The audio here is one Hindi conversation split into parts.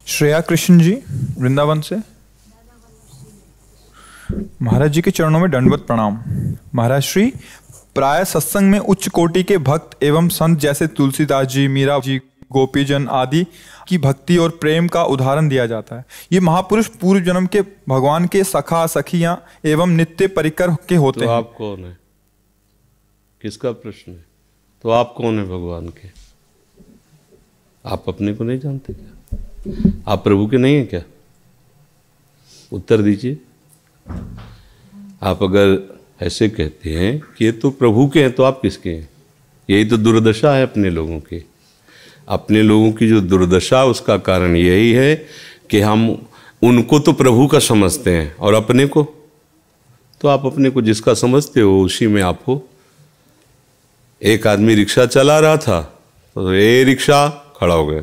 श्रेया कृष्ण जी वृंदावन से। महाराज जी के चरणों में दंडवत प्रणाम। महाराज श्री, प्राय सत्संग में उच्च कोटि के भक्त एवं संत जैसे तुलसीदास जी, मीरा जी, गोपीजन आदि की भक्ति और प्रेम का उदाहरण दिया जाता है। ये महापुरुष पूर्व जन्म के भगवान के सखा सखियां एवं नित्य परिकर के होते हैं। तो आप कौन है? किसका प्रश्न है? तो आप कौन है भगवान के? आप अपने को नहीं जानते क्या? आप प्रभु के नहीं हैं क्या? उत्तर दीजिए। आप अगर ऐसे कहते हैं कि ये तो प्रभु के हैं, तो आप किसके हैं? यही तो दुर्दशा है अपने लोगों की। अपने लोगों की जो दुर्दशा, उसका कारण यही है कि हम उनको तो प्रभु का समझते हैं और अपने को, तो आप अपने को जिसका समझते हो उसी में आप हो। एक आदमी रिक्शा चला रहा था तो ये रिक्शा खड़ा हो गया,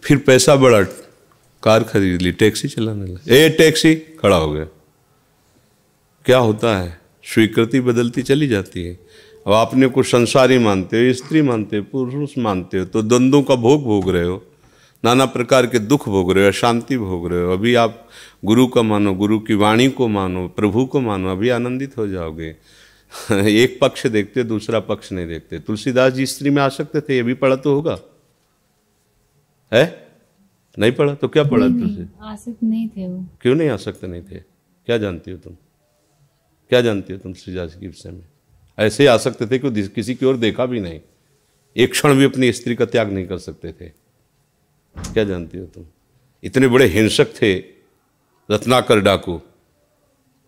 फिर पैसा बढ़ा, कार खरीद ली, टैक्सी चलाने लगा, ए टैक्सी, खड़ा हो गया। क्या होता है? स्वीकृति बदलती चली जाती है। अब आपने को संसारी मानते हो, स्त्री मानते हो, पुरुष मानते हो, तो द्वंद्वों का भोग भोग रहे हो, नाना प्रकार के दुख भोग रहे हो, अशांति भोग रहे हो। अभी आप गुरु का मानो, गुरु की वाणी को मानो, प्रभु को मानो, अभी आनंदित हो जाओगे। एक पक्ष देखते, दूसरा पक्ष नहीं देखते। तुलसीदास जी स्त्री में आसक्त थे, ये भी पढ़ा तो होगा है? नहीं पढ़ा तो क्या पढ़ा? तुझे आसक्त नहीं थे वो। क्यों नहीं आसक्त नहीं थे? क्या जानती हो तुम? क्या जानती हो तुम तुलसीदास के विषय में? ऐसे आसक्त थे कि किसी की ओर देखा भी नहीं, एक क्षण भी अपनी स्त्री का त्याग नहीं कर सकते थे। क्या जानती हो तुम? इतने बड़े हिंसक थे रत्नाकर डाकू,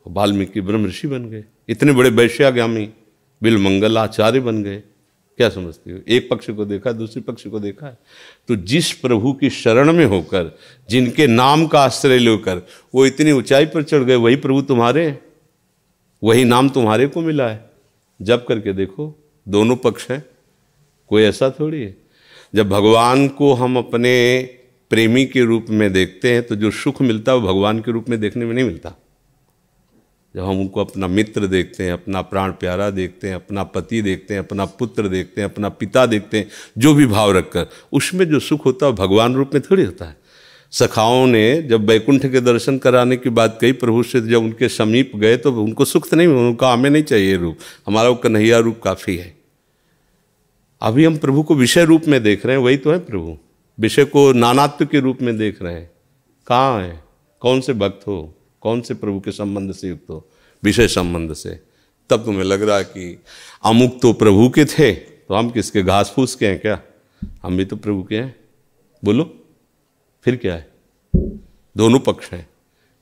वाल्मीकि ब्रह्म ऋषि बन गए। इतने बड़े वैश्यागामी बिलमंगल आचार्य बन गए। क्या समझती हो? एक पक्ष को देखा, दूसरे पक्ष को देखा है। तो जिस प्रभु की शरण में होकर, जिनके नाम का आश्रय लेकर वो इतनी ऊंचाई पर चढ़ गए, वही प्रभु तुम्हारे हैं, वही नाम तुम्हारे को मिला है। जब करके देखो, दोनों पक्ष हैं, कोई ऐसा थोड़ी है। जब भगवान को हम अपने प्रेमी के रूप में देखते हैं तो जो सुख मिलता है वो भगवान के रूप में देखने में नहीं मिलता। जब हम उनको अपना मित्र देखते हैं, अपना प्राण प्यारा देखते हैं, अपना पति देखते हैं, अपना पुत्र देखते हैं, अपना पिता देखते हैं, जो भी भाव रखकर, उसमें जो सुख होता है भगवान रूप में थोड़ी होता है। सखाओं ने जब वैकुंठ के दर्शन कराने की बात कही प्रभु से, जब उनके समीप गए तो उनको सुख तो नहीं, उनका हमें नहीं चाहिए रूप, हमारा वो कन्हैया रूप काफ़ी है। अभी हम प्रभु को विषय रूप में देख रहे हैं, वही तो है प्रभु। विषय को नानात्व के रूप में देख रहे हैं। कहाँ है? कौन से भक्त हो? कौन से प्रभु के संबंध से युक्त हो? विषय संबंध से। तब तुम्हें लग रहा है कि अमुक तो प्रभु के थे, तो हम किसके? घास फूस के हैं क्या? हम भी तो प्रभु के हैं। बोलो फिर क्या है? दोनों पक्ष हैं।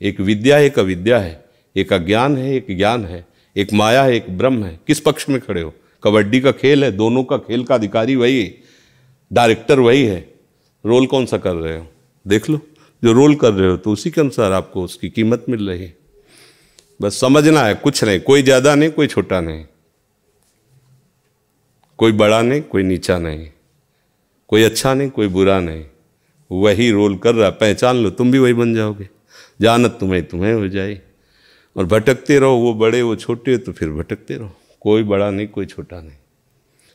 एक विद्या है, एक अविद्या है, एक अज्ञान है, एक ज्ञान है, एक माया है, एक ब्रह्म है। किस पक्ष में खड़े हो? कबड्डी का खेल है, दोनों का खेल का अधिकारी वही है, डायरेक्टर वही है। रोल कौन सा कर रहे हो? देख लो। जो रोल कर रहे हो तो उसी के अनुसार आपको उसकी कीमत मिल रही है। बस समझना है, कुछ नहीं। कोई ज़्यादा नहीं, कोई छोटा नहीं, कोई बड़ा नहीं, कोई नीचा नहीं, कोई अच्छा नहीं, कोई बुरा नहीं। वही रोल कर रहा, पहचान लो, तुम भी वही बन जाओगे। जानत तुम्हें हो जाए। और भटकते रहो, वो बड़े वो छोटे, तो फिर भटकते रहो। कोई बड़ा नहीं, कोई छोटा नहीं।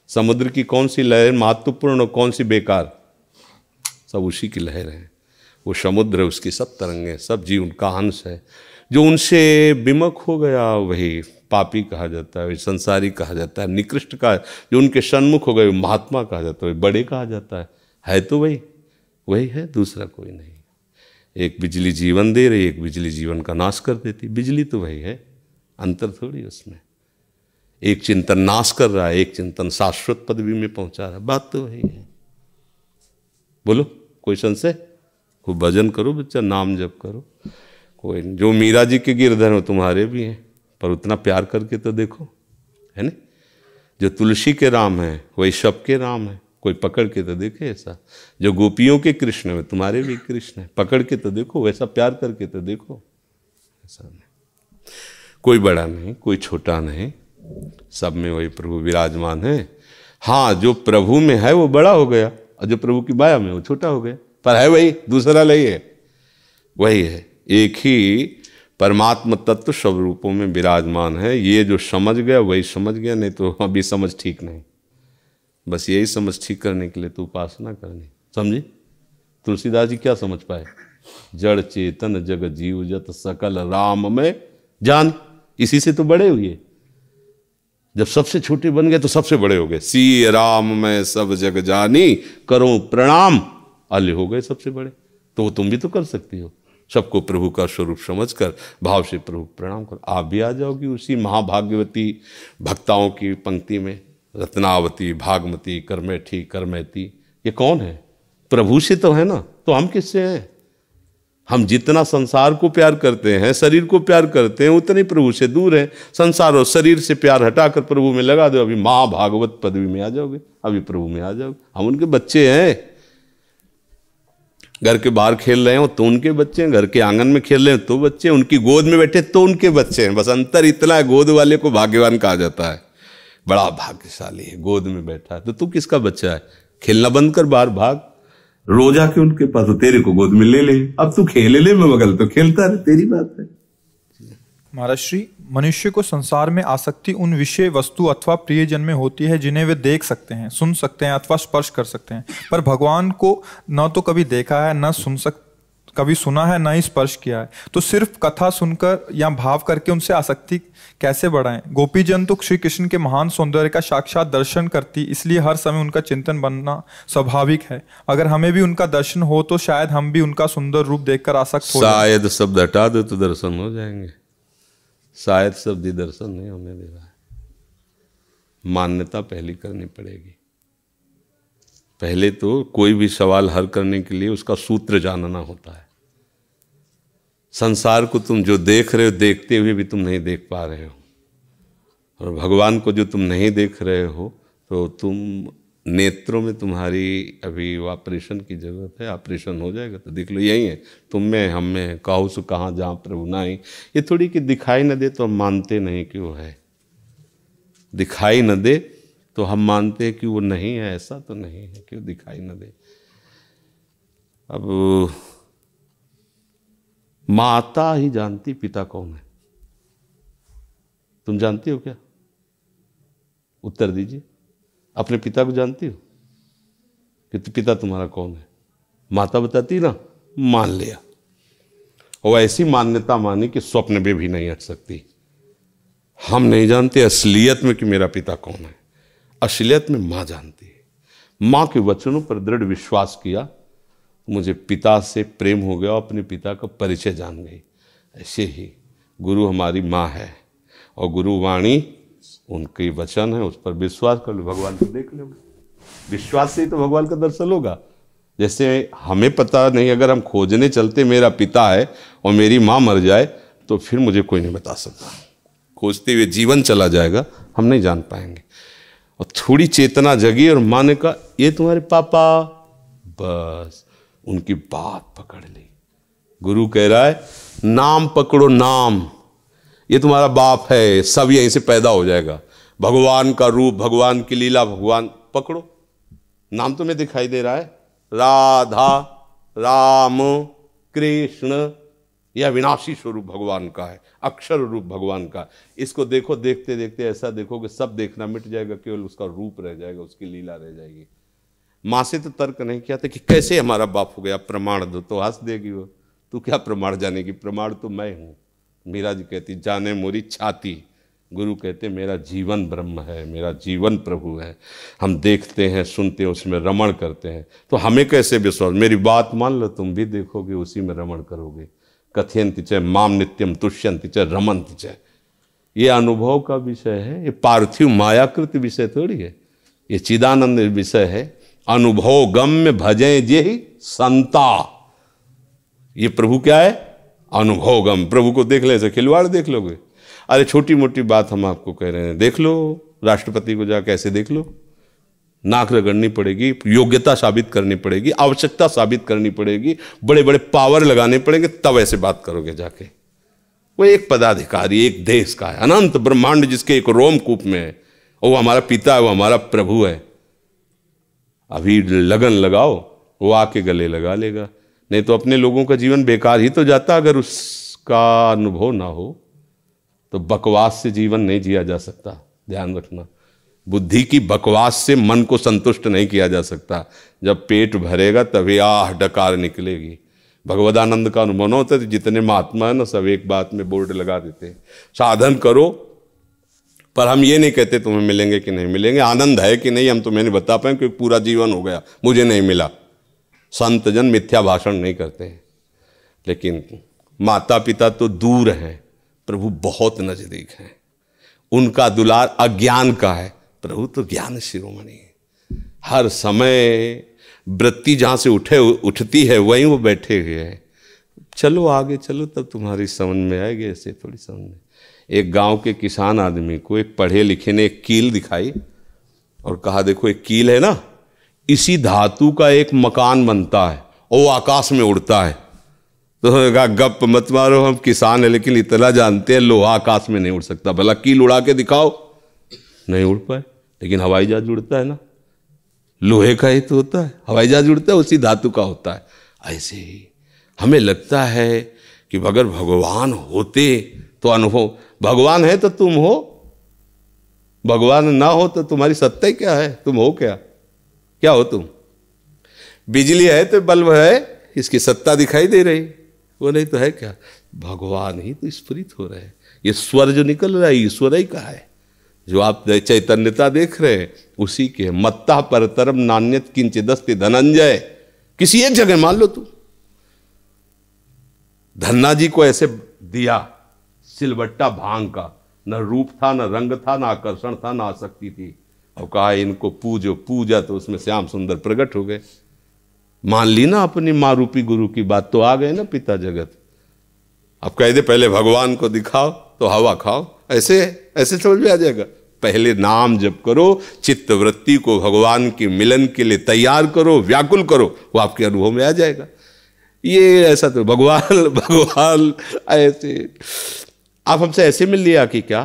समुद्र की कौन सी लहर महत्वपूर्ण और कौन सी बेकार? सब उसी की लहर है। वो समुद्र है, उसकी सब तरंगें, सब जीव उनका अंश है। जो उनसे विमुख हो गया वही पापी कहा जाता है, वही संसारी कहा जाता है, निकृष्ट का। जो उनके सन्मुख हो गए महात्मा कहा जाता है, बड़े कहा जाता है तो वही है, दूसरा कोई नहीं। एक बिजली जीवन दे रही, एक बिजली जीवन का नाश कर देती। बिजली तो वही है, अंतर थोड़ी उसमें। एक चिंतन नाश कर रहा है, एक चिंतन शाश्वत पदवी में पहुंचा रहा है, बात तो वही है। बोलो कोई संशय? खूब भजन करो बच्चा, नाम जप करो। कोई जो मीरा जी के गिरधर हो तुम्हारे भी हैं, पर उतना प्यार करके तो देखो, है ना? जो तुलसी के राम हैं वही सबके राम है। कोई पकड़ के तो देखे ऐसा। जो गोपियों के कृष्ण है तुम्हारे भी कृष्ण है, पकड़ के तो देखो, वैसा प्यार करके तो देखो। ऐसा नहीं, कोई बड़ा नहीं, कोई छोटा नहीं, सब में वही प्रभु विराजमान है। हाँ, जो प्रभु में है वो बड़ा हो गया, और जो प्रभु की माया में वो छोटा हो गया, पर है वही, दूसरा नहीं है, वही है। एक ही परमात्मा तत्व सब रूपों में विराजमान है। ये जो समझ गया वही समझ गया, नहीं तो अभी समझ ठीक नहीं। बस यही समझ ठीक करने के लिए तो उपासना करनी, समझी? तुलसीदास जी क्या समझ पाए? जड़ चेतन जग जीव जत सकल राम में जान। इसी से तो बड़े हुए। जब सबसे छोटे बन गए तो सबसे बड़े हो गए। सी राम में सब जग जानी करो प्रणाम, अले हो गए सबसे बड़े। तो वो तुम भी तो कर सकती हो। सबको प्रभु का स्वरूप समझकर भाव से प्रभु प्रणाम कर, आप भी आ जाओगी उसी महाभाग्यवती भक्ताओं की पंक्ति में। रत्नावती, भागमती, करमेठी, करमैती, ये कौन है? प्रभु से तो है ना। तो हम किससे हैं? हम जितना संसार को प्यार करते हैं, शरीर को प्यार करते हैं, उतने प्रभु से दूर हैं। संसार और शरीर से प्यार हटाकर प्रभु में लगा दो, अभी महाभागवत पदवी में आ जाओगे, अभी प्रभु में आ जाओगे। हम उनके बच्चे हैं। घर के बाहर खेल रहे हो तो उनके बच्चे हैं, घर के आंगन में खेल रहे हो तो बच्चे, उनकी गोद में बैठे तो उनके बच्चे हैं। बस अंतर इतना है, गोद वाले को भाग्यवान कहा जाता है, बड़ा भाग्यशाली है, गोद में बैठा है। तो तू किसका बच्चा है? खेलना बंद कर, बाहर भाग, रोज आके उनके पास, तो तेरे को गोद में ले ले। अब तू खेले ले, मैं बगल तो खेलता रहे, तेरी बात है। महाराज श्री, मनुष्य को संसार में आसक्ति उन विषय वस्तु अथवा प्रियजन में होती है जिन्हें वे देख सकते हैं, सुन सकते हैं अथवा स्पर्श कर सकते हैं, पर भगवान को न तो कभी देखा है, न कभी सुना है, न ही स्पर्श किया है। तो सिर्फ कथा सुनकर या भाव करके उनसे आसक्ति कैसे बढ़ाएं? गोपीजन तो श्री कृष्ण के महान सौंदर्य का साक्षात दर्शन करती, इसलिए हर समय उनका चिंतन बनना स्वाभाविक है। अगर हमें भी उनका दर्शन हो तो शायद हम भी उनका सुंदर रूप देखकर आसक्त हो जाएं। शायद शब्द हटा दो तो दर्शन हो जाएंगे। शायद शब्द ही दर्शन नहीं होने दे रहा है। मान्यता पहली करनी पड़ेगी। पहले तो कोई भी सवाल हल करने के लिए उसका सूत्र जानना होता है। संसार को तुम जो देख रहे हो, देखते हुए भी तुम नहीं देख पा रहे हो, और भगवान को जो तुम नहीं देख रहे हो तो तुम नेत्रों में तुम्हारी अभी ऑपरेशन की जरूरत है। ऑपरेशन हो जाएगा तो देख लो, यही है तुम में, हम में, काहू सु कहाँ जहाँ प्रभु नाई। ये थोड़ी कि दिखाई न दे तो हम मानते नहीं कि वो है, दिखाई न दे तो हम मानते हैं कि वो नहीं है। ऐसा तो नहीं है कि वो दिखाई न दे। अब माता ही जानती पिता कौन है। तुम जानती हो क्या? उत्तर दीजिए। अपने पिता को जानती हो कि पिता तुम्हारा कौन है? माता बताती ना, मान लिया। और ऐसी मान्यता मानी कि स्वप्न में भी नहीं हट सकती। हम नहीं जानते असलियत में कि मेरा पिता कौन है। असलियत में माँ जानती है। माँ के वचनों पर दृढ़ विश्वास किया, मुझे पिता से प्रेम हो गया, अपने पिता का परिचय जान गई। ऐसे ही गुरु हमारी माँ है और गुरुवाणी उनके वचन है, उस पर विश्वास कर लो, भगवान को देख लो। विश्वास से ही तो भगवान का दर्शन होगा। जैसे हमें पता नहीं, अगर हम खोजने चलते मेरा पिता है और मेरी माँ मर जाए तो फिर मुझे कोई नहीं बता सकता। खोजते हुए जीवन चला जाएगा, हम नहीं जान पाएंगे। और थोड़ी चेतना जगी और माँ ने कहा ये तुम्हारे पापा, बस उनकी बात पकड़ ली। गुरु कह रहा है नाम पकड़ो, नाम, ये तुम्हारा बाप है, सब यहीं से पैदा हो जाएगा। भगवान का रूप, भगवान की लीला, भगवान पकड़ो। नाम तुम्हें दिखाई दे रहा है, राधा, राम, कृष्ण, यह विनाशी स्वरूप भगवान का है, अक्षर रूप भगवान का। इसको देखो, देखते देखते ऐसा देखोगे सब देखना मिट जाएगा, केवल उसका रूप रह जाएगा, उसकी लीला रह जाएगी। माँ से तो तर्क नहीं किया था कि कैसे हमारा बाप हो गया, प्रमाण दो, तो हंस देगी वो। तू क्या प्रमाण जानेगी? प्रमाण तो मैं हूँ। मीरा जी कहती जाने मोरी छाती। गुरु कहते मेरा जीवन ब्रह्म है, मेरा जीवन प्रभु है। हम देखते हैं, सुनते हैं, उसमें रमण करते हैं। तो हमें कैसे विश्वास? मेरी बात मान लो, तुम भी देखोगे, उसी में रमण करोगे। कथयन्ति च माम नित्यम तुष्यन्ति च रमन्ति च। ये अनुभव का विषय है, ये पार्थिव मायाकृत विषय थोड़ी है, ये चिदानंद विषय है। अनुभव गम्य भजें जे ही संता। ये प्रभु क्या है? अनुभव गम। प्रभु को देख ले, ऐसे खिलवाड़ देख लोगे। अरे छोटी मोटी बात हम आपको कह रहे हैं, देख लो राष्ट्रपति को जाकर, ऐसे देख लो। नाक रगड़नी पड़ेगी, योग्यता साबित करनी पड़ेगी, आवश्यकता साबित करनी पड़ेगी, बड़े बड़े पावर लगाने पड़ेंगे, तब ऐसे बात करोगे जाके। वो एक पदाधिकारी, एक देश का है, अनंत ब्रह्मांड जिसके एक रोमकूप में है, वो हमारा पिता है, वो हमारा प्रभु है। अभी लगन लगाओ, वो आके गले लगा लेगा। नहीं तो अपने लोगों का जीवन बेकार ही तो जाता अगर उस का अनुभव ना हो तो बकवास से जीवन नहीं जिया जा सकता। ध्यान रखना, बुद्धि की बकवास से मन को संतुष्ट नहीं किया जा सकता। जब पेट भरेगा तभी आह डकार निकलेगी। भगवदानंद का अनुभव होता है। जितने महात्मा है ना, सब एक बात में बोर्ड लगा देते हैं, साधन करो, पर हम ये नहीं कहते तुम्हें मिलेंगे कि नहीं मिलेंगे, आनंद है कि नहीं हम तुम्हें नहीं बता पाए, क्योंकि पूरा जीवन हो गया मुझे नहीं मिला। संत जन मिथ्या भाषण नहीं करते हैं। लेकिन माता पिता तो दूर हैं, प्रभु बहुत नजदीक हैं। उनका दुलार अज्ञान का है, प्रभु तो ज्ञान शिरोमणि है। हर समय वृत्ति जहाँ से उठती है वहीं वो बैठे हुए हैं। चलो आगे चलो, तब तुम्हारी समझ में आएगी, ऐसे थोड़ी समझ में। एक गांव के किसान आदमी को एक पढ़े लिखे ने एक कील दिखाई और कहा देखो एक कील है ना, इसी धातु का एक मकान बनता है और वो आकाश में उड़ता है। तो कहा गप मत मारो, हम किसान है लेकिन इतना जानते हैं लोहा आकाश में नहीं उड़ सकता। भला कील उड़ा के दिखाओ, नहीं उड़ पाए। लेकिन हवाई जहाज उड़ता है ना, लोहे का ही तो होता है, हवाई जहाज उड़ता है उसी धातु का होता है। ऐसे ही हमें लगता है कि अगर भगवान होते तो अनुभव, भगवान है तो तुम हो, भगवान ना हो तो तुम्हारी सत्ता ही क्या है, तुम हो क्या, क्या हो तुम? बिजली है तो बल्ब है, इसकी सत्ता दिखाई दे रही, वो नहीं तो है क्या? भगवान ही तो स्फुरित हो रहे हैं। ये स्वर जो निकल रहा है ईश्वर ही का है। जो आप चैतन्यता देख रहे हैं उसी के। मत्ता परतरम नान्यत किंचिदस्ति धनंजय, किसी एक जगह मान लो तुम। धन्ना जी को ऐसे दिया सिलबट्टा भांग का, न रूप था, न रंग था, न आकर्षण था, न आसक्ति थी, और कहा इनको पूजो। पूजा तो उसमें श्याम सुंदर प्रकट हो गए। मान ली ना अपनी माँ रूपी गुरु की बात, तो आ गए ना पिता जगत। अब कह दे पहले भगवान को दिखाओ तो हवा खाओ, ऐसे ऐसे समझ में आ जाएगा। पहले नाम जप करो, चित्त वृत्ति को भगवान के मिलन के लिए तैयार करो, व्याकुल करो, वो आपके अनुभव में आ जाएगा। ये ऐसा तो भगवान ऐसे आप हमसे ऐसे मिल लिया कि क्या?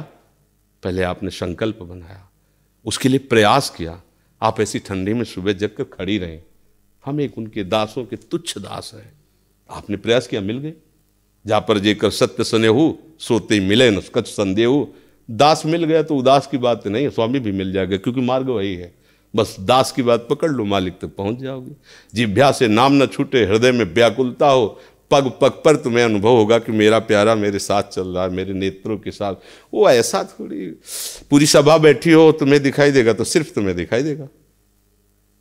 पहले आपने संकल्प बनाया, उसके लिए प्रयास किया। आप ऐसी ठंडी में सुबह जग कर खड़ी रहीं। हम एक उनके दासों के तुच्छ दास हैं। आपने प्रयास किया, मिल गए। जहाँ पर जेकर सत्य स्नेहु सोते मिले न कछ संदेहु। दास मिल गया तो उदास की बात नहीं है, स्वामी भी मिल जाएगा, क्योंकि मार्ग वही है। बस दास की बात पकड़ लो, मालिक तक पहुंच जाओगे। जिह्वा से नाम न छूटे, हृदय में व्याकुलता हो, पग पग पर तुम्हें अनुभव होगा कि मेरा प्यारा मेरे साथ चल रहा है, मेरे नेत्रों के साथ। वो ऐसा थोड़ी पूरी सभा बैठी हो तुम्हें दिखाई देगा तो सिर्फ तुम्हें दिखाई देगा।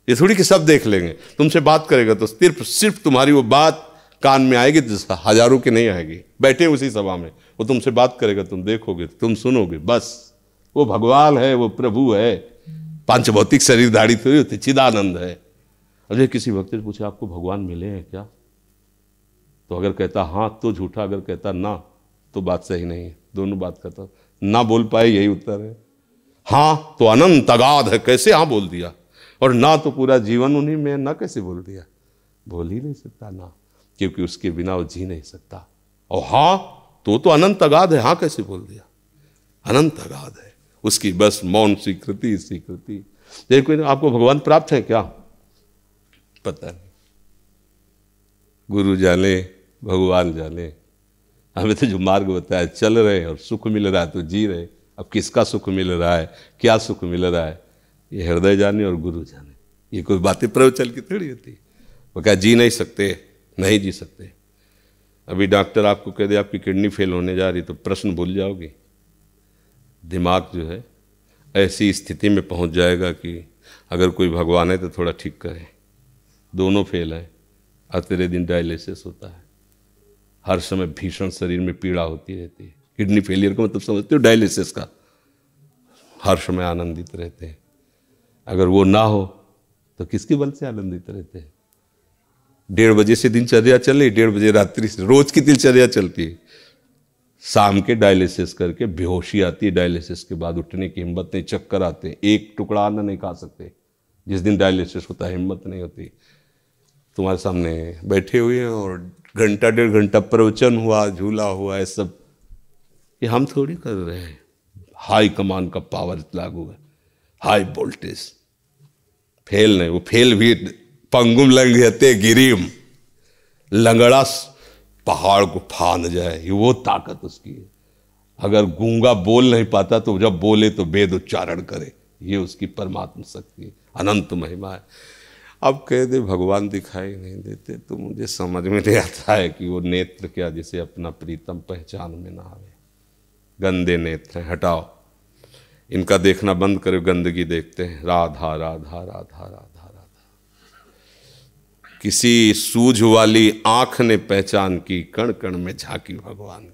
ये थोड़ी कि सब देख लेंगे। तुमसे बात करेगा तो सिर्फ तुम्हारी वो बात कान में आएगी, तो हजारों की नहीं आएगी। बैठे उसी सभा में वो तुमसे बात करेगा, तुम देखोगे, तुम सुनोगे, बस वो भगवान है, वो प्रभु है। पांच भौतिक शरीरधारी थोड़ी होती, चिदानंद है। अगर किसी भक्त से पूछे आपको भगवान मिले हैं क्या, तो अगर कहता हाँ तो झूठा, अगर कहता ना तो बात सही नहीं है। दोनों बात करता, ना बोल पाए यही उत्तर है। हाँ तो अनंत अगाध है, कैसे हाँ बोल दिया, और ना तो पूरा जीवन उन्हीं में, ना कैसे बोल दिया? बोल ही नहीं सकता ना, क्योंकि उसके बिना वो जी नहीं सकता। और हाँ तो अनंत अगाध है, हाँ कैसे बोल दिया? अनंत अगाध है उसकी, बस मौन स्वीकृति स्वीकृति। देखो आपको भगवान प्राप्त है क्या? पता नहीं, गुरु जाने, भगवान जाने। हमें तो जो मार्ग बताया चल रहे हैं और सुख मिल रहा है तो जी रहे। अब किसका सुख मिल रहा है, क्या सुख मिल रहा है, ये हृदय जाने और गुरु जाने। ये कोई बातें प्रवचन की थोड़ी होती। वो क्या जी नहीं सकते? नहीं जी सकते। अभी डॉक्टर आपको कह दे आपकी किडनी फेल होने जा रही, तो प्रश्न भूल जाओगे। दिमाग जो है ऐसी स्थिति में पहुंच जाएगा कि अगर कोई भगवान है तो थोड़ा ठीक करे। दोनों फेल हैं और तेरे दिन डायलिसिस होता है। हर समय भीषण शरीर में पीड़ा होती रहती है। किडनी फेलियर का मतलब समझते हो? डायलिसिस का। हर समय आनंदित रहते हैं। अगर वो ना हो तो किसके बल से आनंदित रहते हैं? 1:30 बजे से दिनचर्या चल रही, 1:30 बजे रात्रि से रोज की दिनचर्या चलती है। शाम के डायलिसिस करके बेहोशी आती है, डायलिसिस के बाद उठने की हिम्मत नहीं, चक्कर आते हैं, एक टुकड़ा अन्न नहीं खा सकते। जिस दिन डायलिसिस होता है हिम्मत नहीं होती। तुम्हारे सामने बैठे हुए हैं और घंटा 1.5 घंटा प्रवचन हुआ, झूला हुआ, ये सब ये हम थोड़ी कर रहे हैं। हाई कमान का पावर लागू है, हाई वोल्टेज। फेल नहीं, वो फेल भी पंगुम लंघयते गिरिम, लंगड़ा पहाड़ को फांद जाए, ये वो ताकत उसकी है। अगर गूंगा बोल नहीं पाता तो जब बोले तो वेद उच्चारण करे, ये उसकी परमात्मा शक्ति है, अनंत महिमा है। अब कह दे भगवान दिखाई नहीं देते तो मुझे समझ में नहीं आता है कि वो नेत्र क्या जिसे अपना प्रीतम पहचान में ना आवे। गंदे नेत्र हैं, हटाओ इनका, देखना बंद करो, गंदगी देखते हैं। राधा राधा राधा राधा राधा। किसी सूझ वाली आंख ने पहचान की, कण कण में झांकी भगवान,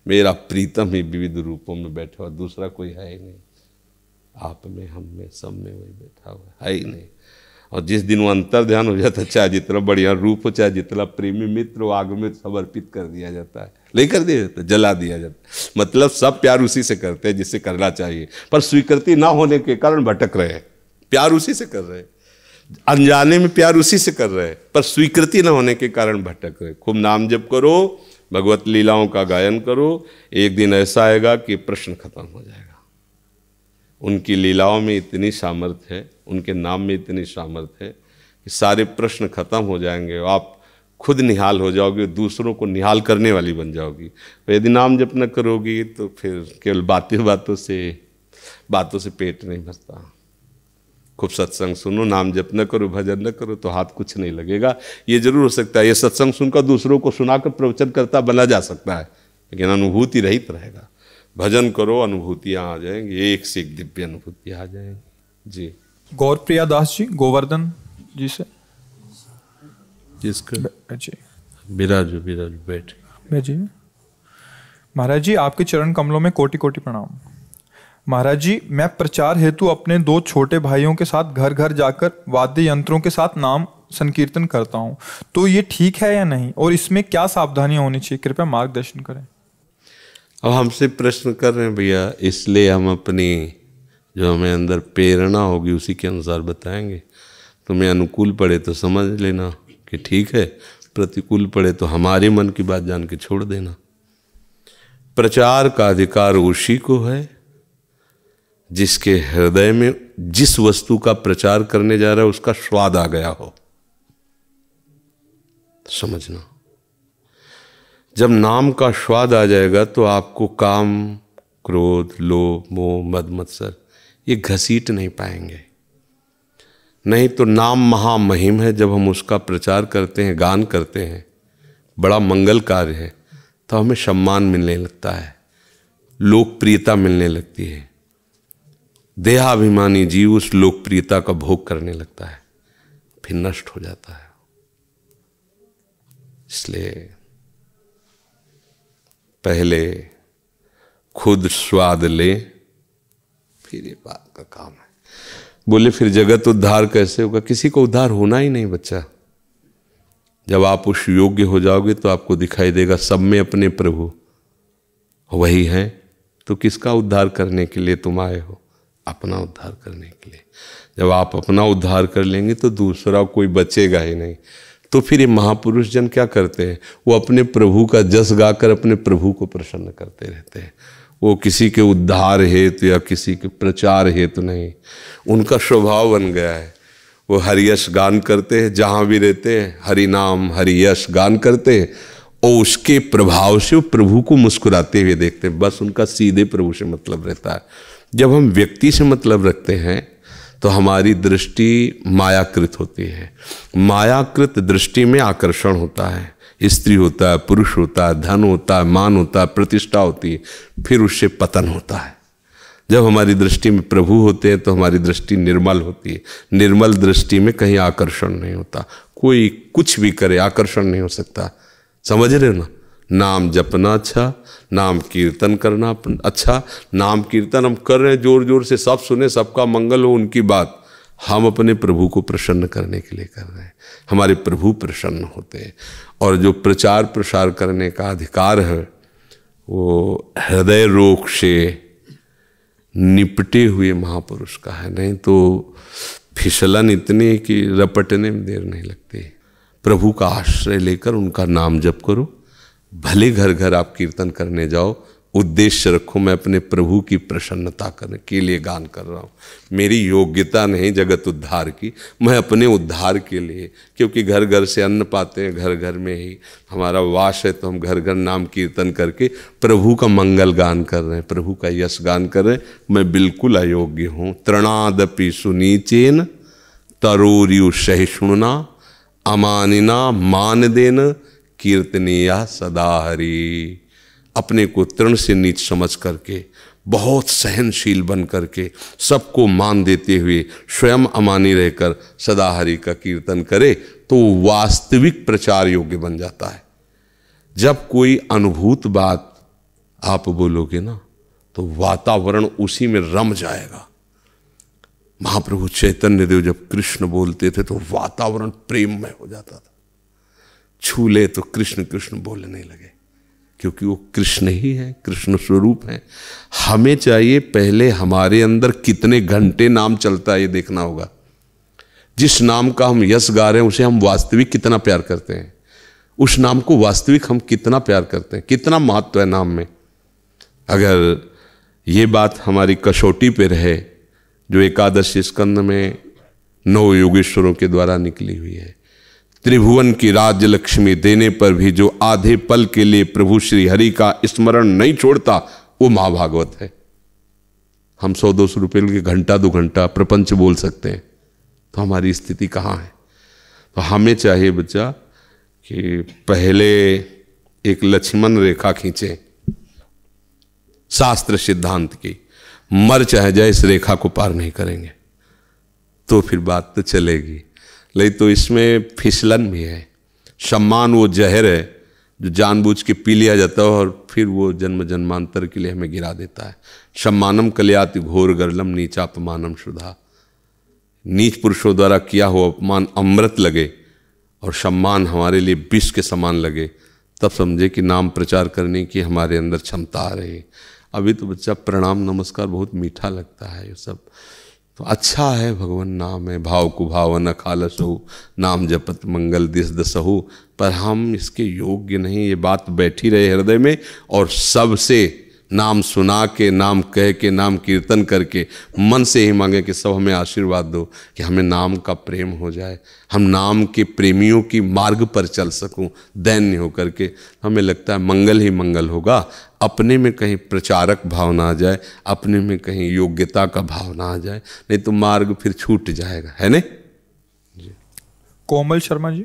मेरा प्रीतम ही विविध रूपों में बैठा हुआ, दूसरा कोई है ही नहीं। आप में, हम में, सब में वही बैठा हुआ है ही नहीं। और जिस दिन वो अंतर ध्यान हो जाता है, चाहे जितना बढ़िया रूप हो, चाहे जितना प्रेमी मित्र हो, आग में समर्पित कर दिया जाता है, नहीं कर दिया जाता, जला दिया जाता है। मतलब सब प्यार उसी से करते हैं जिससे करना चाहिए, पर स्वीकृति ना होने के कारण भटक रहे हैं। प्यार उसी से कर रहे हैं, अनजाने में प्यार उसी से कर रहे हैं, पर स्वीकृति ना होने के कारण भटक रहे। खूब नाम जप करो, भगवत लीलाओं का गायन करो, एक दिन ऐसा आएगा कि प्रश्न खत्म हो जाएगा। उनकी लीलाओं में इतनी सामर्थ्य है, उनके नाम में इतनी सामर्थ्य है कि सारे प्रश्न खत्म हो जाएंगे, आप खुद निहाल हो जाओगे, दूसरों को निहाल करने वाली बन जाओगी। तो यदि नाम जप न करोगी तो फिर केवल बातों से पेट नहीं भरता। खूब सत्संग सुनो, नाम जप न करो, भजन न करो तो हाथ कुछ नहीं लगेगा। ये जरूर हो सकता है ये सत्संग सुनकर दूसरों को सुनाकर प्रवचन करता बना जा सकता है, लेकिन अनुभूति रहित रहेगा। भजन करो, अनुभूतियाँ आ जाएंगी, एक से एक दिव्य अनुभूतियाँ आ जाएंगी। जी गौरप्रिया दास जी, गोवर्धन जी से जिसका जी बिराजो बैठ जी। महाराज जी, आपके चरण कमलों में कोटि कोटि प्रणाम। महाराज जी, मैं प्रचार हेतु अपने 2 छोटे भाइयों के साथ घर घर जाकर वाद्य यंत्रों के साथ नाम संकीर्तन करता हूँ, तो ये ठीक है या नहीं, और इसमें क्या सावधानियां होनी चाहिए, कृपया मार्गदर्शन करें। अब हमसे प्रश्न कर रहे हैं भैया, इसलिए हम अपनी जो हमें अंदर प्रेरणा होगी उसी के अनुसार बताएंगे। तुम्हें अनुकूल पड़े तो समझ लेना कि ठीक है, प्रतिकूल पड़े तो हमारे मन की बात जान के छोड़ देना। प्रचार का अधिकार उसी को है जिसके हृदय में जिस वस्तु का प्रचार करने जा रहा है उसका स्वाद आ गया हो। समझना, जब नाम का स्वाद आ जाएगा तो आपको काम, क्रोध, लोभ, मोह, मद, मत्सर ये घसीट नहीं पाएंगे। नहीं तो नाम महामहिम है, जब हम उसका प्रचार करते हैं, गान करते हैं, बड़ा मंगल कार्य है, तो हमें सम्मान मिलने लगता है, लोकप्रियता मिलने लगती है। देहाभिमानी जीव उस लोकप्रियता का भोग करने लगता है, फिर नष्ट हो जाता है। इसलिए पहले खुद स्वाद ले, फिर ये बात का काम है। बोले फिर जगत उद्धार कैसे होगा? किसी को उद्धार होना ही नहीं बच्चा। जब आप उस योग्य हो जाओगे तो आपको दिखाई देगा सब में अपने प्रभु वही हैं। तो किसका उद्धार करने के लिए तुम आए हो? अपना उद्धार करने के लिए। जब आप अपना उद्धार कर लेंगे तो दूसरा कोई बचेगा ही नहीं। तो फिर ये महापुरुष जन क्या करते हैं? वो अपने प्रभु का जस गाकर अपने प्रभु को प्रसन्न करते रहते हैं। वो किसी के उद्धार हेतु या किसी के प्रचार हेतु नहीं, उनका स्वभाव बन गया है। वो हरियश गान करते हैं, जहाँ भी रहते हैं हरि नाम हरियश गान करते हैं और उसके प्रभाव से वो प्रभु को मुस्कुराते हुए देखते हैं। बस उनका सीधे प्रभु से मतलब रहता है। जब हम व्यक्ति से मतलब रखते हैं तो हमारी दृष्टि मायाकृत होती है। मायाकृत दृष्टि में आकर्षण होता है, स्त्री होता है, पुरुष होता है, धन होता है, मान होता है, प्रतिष्ठा होती है, फिर उससे पतन होता है। जब हमारी दृष्टि में प्रभु होते हैं तो हमारी दृष्टि निर्मल होती है। निर्मल दृष्टि में कहीं आकर्षण नहीं होता। कोई कुछ भी करे आकर्षण नहीं हो सकता। समझ रहे हो ना? नाम जपना अच्छा, नाम कीर्तन करना अच्छा। नाम कीर्तन हम कर रहे हैं जोर जोर से, सब सुने, सबका मंगल हो, उनकी बात। हम अपने प्रभु को प्रसन्न करने के लिए कर रहे हैं। हमारे प्रभु प्रसन्न होते हैं। और जो प्रचार प्रसार करने का अधिकार है वो हृदय रोग से निपटे हुए महापुरुष का है। नहीं तो फिसलन इतनी है कि रपटने में देर नहीं लगती। प्रभु का आश्रय लेकर उनका नाम जप करो। भले घर घर आप कीर्तन करने जाओ, उद्देश्य रखो, मैं अपने प्रभु की प्रसन्नता करने के लिए गान कर रहा हूँ। मेरी योग्यता नहीं जगत उद्धार की, मैं अपने उद्धार के लिए, क्योंकि घर घर से अन्न पाते हैं, घर घर में ही हमारा वास है, तो हम घर घर नाम कीर्तन करके प्रभु का मंगल गान कर रहे हैं, प्रभु का यश गान कर रहे हैं। मैं बिल्कुल अयोग्य हूँ। तृणादपि सुनीचेन तरोरियु सहिष्णुना अमानिना मान देन कीर्तनीया सदा हरि। अपने को तृण से नीच समझ करके, बहुत सहनशील बन करके, सबको मान देते हुए स्वयं अमानी रहकर सदा हरि का कीर्तन करे तो वास्तविक प्रचार योग्य बन जाता है। जब कोई अनुभूत बात आप बोलोगे ना तो वातावरण उसी में रम जाएगा। महाप्रभु चैतन्य देव जब कृष्ण बोलते थे तो वातावरण प्रेममय हो जाता था। छू ले तो कृष्ण कृष्ण बोलने लगे, क्योंकि वो कृष्ण ही है, कृष्ण स्वरूप है। हमें चाहिए पहले हमारे अंदर कितने घंटे नाम चलता है ये देखना होगा। जिस नाम का हम यश गा रहे हैं उसे हम वास्तविक कितना प्यार करते हैं, उस नाम को वास्तविक हम कितना प्यार करते हैं, कितना महत्व है नाम में। अगर ये बात हमारी कसौटी पे रहे जो एकादश स्कंद में 9 योगेश्वरों के द्वारा निकली हुई है, त्रिभुवन की राज्य लक्ष्मी देने पर भी जो आधे पल के लिए प्रभु श्री हरि का स्मरण नहीं छोड़ता वो महाभागवत है। हम 100-200 रुपये के घंटा 2 घंटा प्रपंच बोल सकते हैं, तो हमारी स्थिति कहाँ है। तो हमें चाहिए बच्चा कि पहले एक लक्ष्मण रेखा खींचे शास्त्र सिद्धांत की, मर चाहे जाए इस रेखा को पार नहीं करेंगे तो फिर बात तो चलेगी। लेकिन तो इसमें फिसलन भी है। सम्मान वो जहर है जो जानबूझ के पी लिया जाता है और फिर वो जन्म जन्मांतर के लिए हमें गिरा देता है। सम्मानम कल्याति घोर गर्लम नीचापमानम शुद्धा। नीच पुरुषों द्वारा किया हुआ अपमान अमृत लगे और सम्मान हमारे लिए विष के समान लगे, तब समझे कि नाम प्रचार करने की हमारे अंदर क्षमता आ रही है। अभी तो बच्चा प्रणाम नमस्कार बहुत मीठा लगता है, ये सब तो अच्छा है, भगवान नाम है, भाव को भावन खालसहु नाम जपत मंगल दिस दसहु, पर हम इसके योग्य नहीं। ये बात बैठी रहे हृदय में और सबसे नाम सुना के, नाम कह के, नाम कीर्तन करके मन से ही मांगे कि सब हमें आशीर्वाद दो कि हमें नाम का प्रेम हो जाए, हम नाम के प्रेमियों की मार्ग पर चल सकूं दैन्य होकर के। हमें लगता है मंगल ही मंगल होगा। अपने में कहीं प्रचारक भाव ना आ जाए, अपने में कहीं योग्यता का भाव ना आ जाए, नहीं तो मार्ग फिर छूट जाएगा, है नहीं। कोमल शर्मा जी।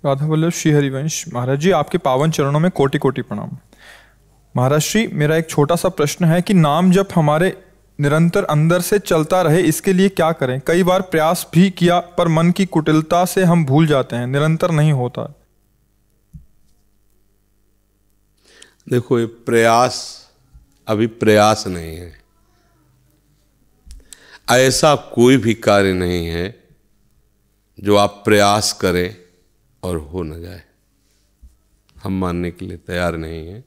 राधा वल्लभ श्री हरिवंश। महाराज जी आपके पावन चरणों में कोटि कोटि प्रणाम। महाराज श्री मेरा एक छोटा सा प्रश्न है कि नाम जब हमारे निरंतर अंदर से चलता रहे इसके लिए क्या करें। कई बार प्रयास भी किया पर मन की कुटिलता से हम भूल जाते हैं, निरंतर नहीं होता। देखो ये प्रयास अभी प्रयास नहीं है, ऐसा कोई भी कार्य नहीं है जो आप प्रयास करें और हो न जाए। हम मानने के लिए तैयार नहीं हैं,